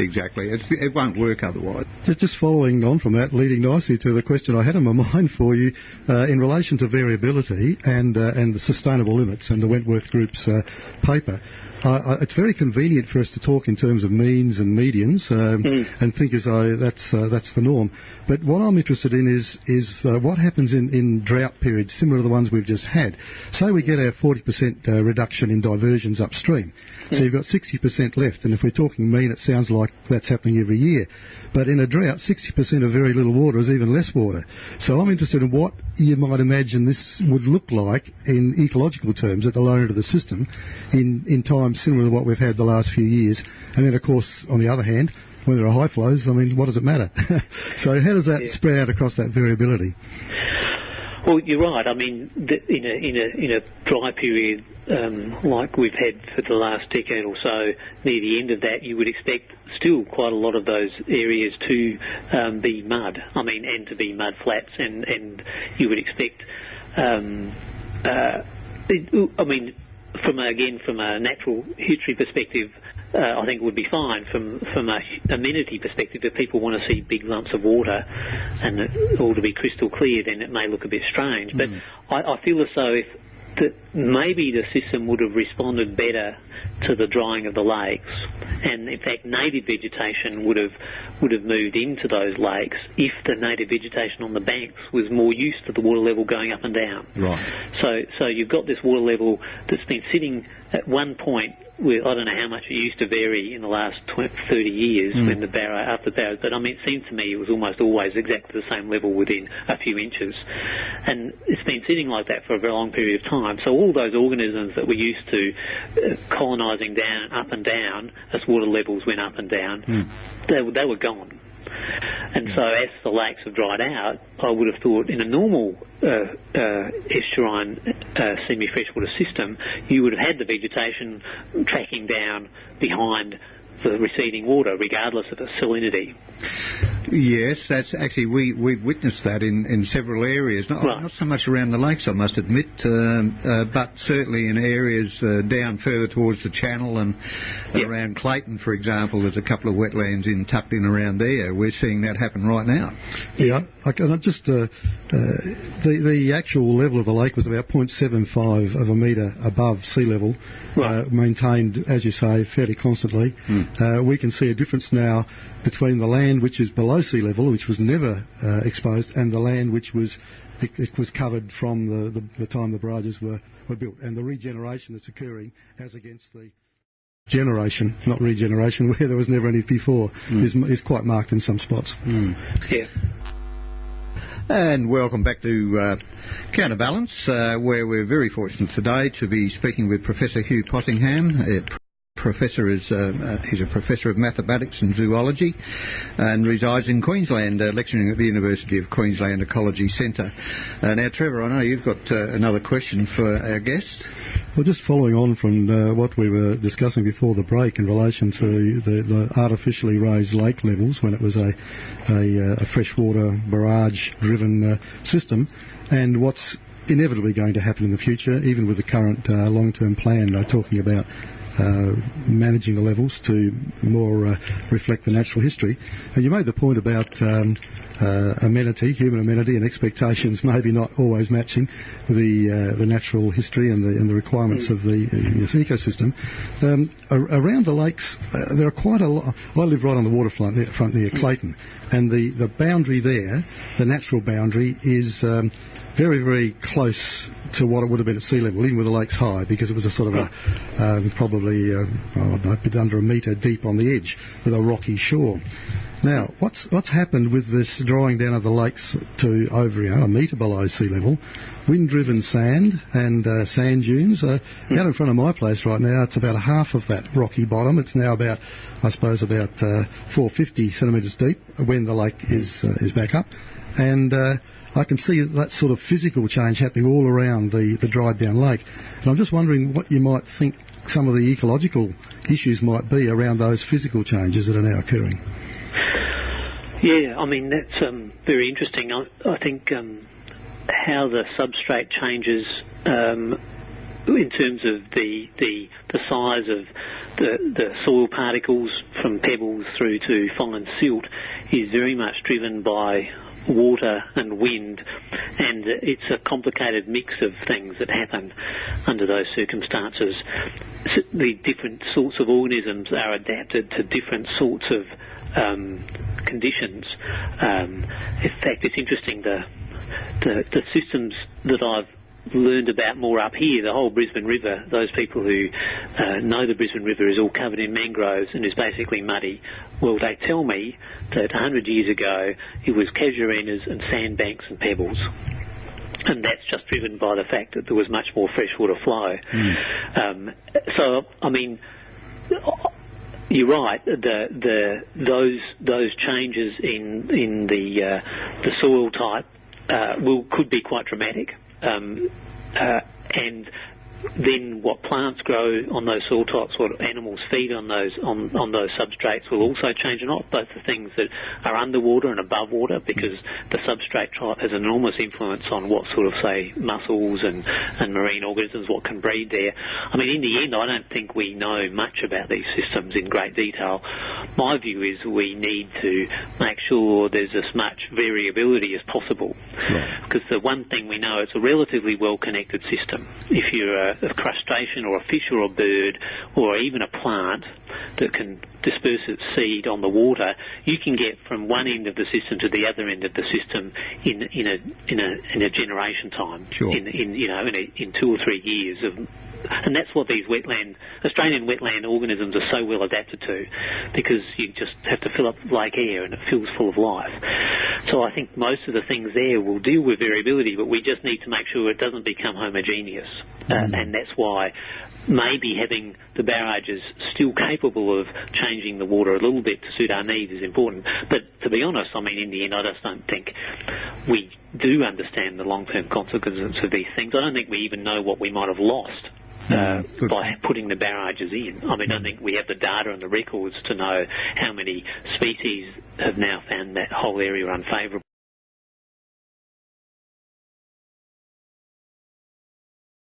exactly. It won't work otherwise. Just following on from that, leading nicely to the question I had in my mind for you in relation to variability and the sustainable limits and the Wentworth Group's paper. It's very convenient for us to talk in terms of means and medians and think as though that's the norm. But what I'm interested in is what happens in drought periods similar to the ones we've just had. Say we get our 40% reduction in diversions upstream. So you've got 60% left, and if we're talking mean, it sounds like that's happening every year. But in a drought, 60% of very little water is even less water. So I'm interested in what you might imagine this would look like in ecological terms at the lower end of the system in times similar to what we've had the last few years. And then, of course, on the other hand, when there are high flows, I mean, what does it matter? So how does that spread out across that variability? Well, you're right. I mean, in a dry period like we've had for the last decade or so, near the end of that, you would expect still quite a lot of those areas to be mud. I mean, and to be mud flats, and you would expect. I mean, from a natural history perspective, I think it would be fine from a amenity perspective. If people want to see big lumps of water and it all to be crystal clear, then it may look a bit strange. But I feel as though that maybe the system would have responded better to the drying of the lakes, and in fact native vegetation would have moved into those lakes if the native vegetation on the banks was more used to the water level going up and down. Right. So you've got this water level that's been sitting at one point where I don't know how much it used to vary in the last 30 years when the barrow, after the barrows, but I mean, it seemed to me it was almost always exactly the same level within a few inches. And it's been sitting like that for a very long period of time. So all those organisms that were used to colonising down, up and down, as water levels went up and down, they were gone. And so as the lakes have dried out, I would have thought in a normal estuarine semi-freshwater system, you would have had the vegetation tracking down behind the receding water, regardless of its salinity. Yes, that's actually, we've witnessed that in several areas, not so much around the lakes, I must admit, but certainly in areas down further towards the channel and around Clayton, for example. There's a couple of wetlands tucked in around there. We're seeing that happen right now. Yeah, the actual level of the lake was about 0.75 of a metre above sea level, maintained, as you say, fairly constantly. We can see a difference now between the land which is below sea level, which was never exposed, and the land which was covered from the time the barrages were built, and the regeneration that's occurring as against the generation, not regeneration, where there was never any before, is quite marked in some spots. Yeah. And welcome back to Counterbalance, where we're very fortunate today to be speaking with Professor Hugh Possingham. He's a professor of mathematics and zoology and resides in Queensland, lecturing at the University of Queensland Ecology Centre. Now, Trevor, I know you've got another question for our guest. Well, just following on from what we were discussing before the break in relation to the artificially raised lake levels when it was a freshwater barrage-driven system, and what's inevitably going to happen in the future, even with the current long-term plan talking about managing the levels to more reflect the natural history. And you made the point about amenity, human amenity, and expectations maybe not always matching the natural history and the requirements of the ecosystem. Around the lakes, there are quite a lot. I live right on the waterfront near Clayton, and the boundary there, the natural boundary, is very, very close to what it would have been at sea level, even with the lakes high, because it was a sort of probably a bit under a metre deep on the edge with a rocky shore. Now, what's happened with this drying down of the lakes to over a metre below sea level? Wind-driven sand and sand dunes. Out in front of my place right now, it's about half of that rocky bottom. It's now about 450 centimetres deep when the lake is back up, and I can see that sort of physical change happening all around the dried down lake. And I'm just wondering what you might think some of the ecological issues might be around those physical changes that are now occurring. Yeah, I mean, that's very interesting. I think how the substrate changes in terms of the size the soil particles from pebbles through to fine silt is very much driven by water and wind, and it's a complicated mix of things that happen under those circumstances. The different sorts of organisms are adapted to different sorts of conditions. In fact, it's interesting, the systems that I've learned about more up here, the whole Brisbane River, those people who know the Brisbane River is all covered in mangroves and is basically muddy. Well, they tell me that 100 years ago it was casuarinas and sandbanks and pebbles. And that's just driven by the fact that there was much more freshwater flow. So, I mean, you're right. Those changes in the soil type could be quite dramatic. And then what plants grow on those soil types, what animals feed on those substrates will also change a lot, both the things that are underwater and above water, because the substrate type has an enormous influence on what sort of, say, mussels and marine organisms, what can breed there. I mean, in the end, I don't think we know much about these systems in great detail. My view is we need to make sure there's as much variability as possible, because the one thing we know, it's a relatively well-connected system. If you're a crustacean or a fish or a bird or even a plant that can disperse its seed on the water, you can get from one end of the system to the other end of the system in a generation time, in 2 or 3 years of. And that's what these Australian wetland organisms are so well adapted to, because you just have to fill up Lake Eyre and it fills full of life. So I think most of the things there will deal with variability, but we just need to make sure it doesn't become homogeneous. And that's why maybe having the barrages still capable of changing the water a little bit to suit our needs is important. But to be honest, I mean, in the end, I just don't think we do understand the long-term consequences of these things. I don't think we even know what we might have lost by putting the barrages in. I mean, I don't think we have the data and the records to know how many species have now found that whole area unfavourable.